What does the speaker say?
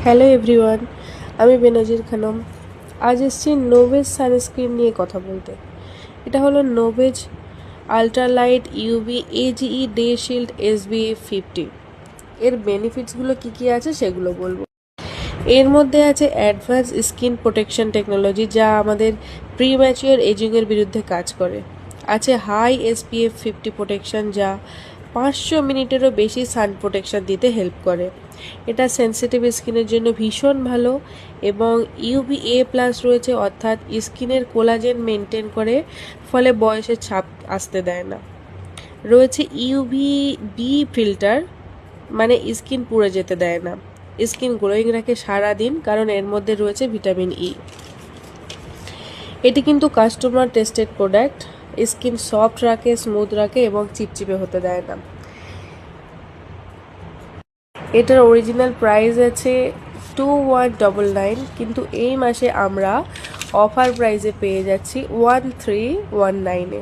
Hello everyone, আমি বেনজির খানম। আজ এসেছি নোভেজ সানস্ক্রিন নিয়ে কথা বলতে। এটা হলো Novage ultralight UV age day shield SPF 50। এর বেনিফিটসগুলো কী কী আছে সেগুলো বলবো। এর মধ্যে আছে অ্যাডভান্স স্কিন প্রোটেকশন টেকনোলজি, যা আমাদের প্রিম্যাচিওর এজিংয়ের বিরুদ্ধে কাজ করে। আছে হাই SPF 50 প্রোটেকশন, যা 500 মিনিটেরও বেশি সান প্রোটেকশন দিতে হেল্প করে। এটা সেন্সিটিভ স্কিনের জন্য ভীষণ ভালো। এবং UVA+ রয়েছে, অর্থাৎ স্কিনের কোলাজেন মেনটেন করে, ফলে বয়সের ছাপ আসতে দেয় না। রয়েছে UVB ফিল্টার, মানে স্কিন পুড়ে যেতে দেয় না, স্কিন গ্লোয়িং রাখে সারাদিন, কারণ এর মধ্যে রয়েছে ভিটামিন E। এটি কিন্তু customer tested product, skin soft রাখে, স্মুথ রাখে এবং চিপচিপে হতে দেয় না। এটার অরিজিনাল প্রাইস আছে 2199, কিন্তু এই মাসে আমরা অফার প্রাইসে পেয়ে যাচ্ছি 1319-এ।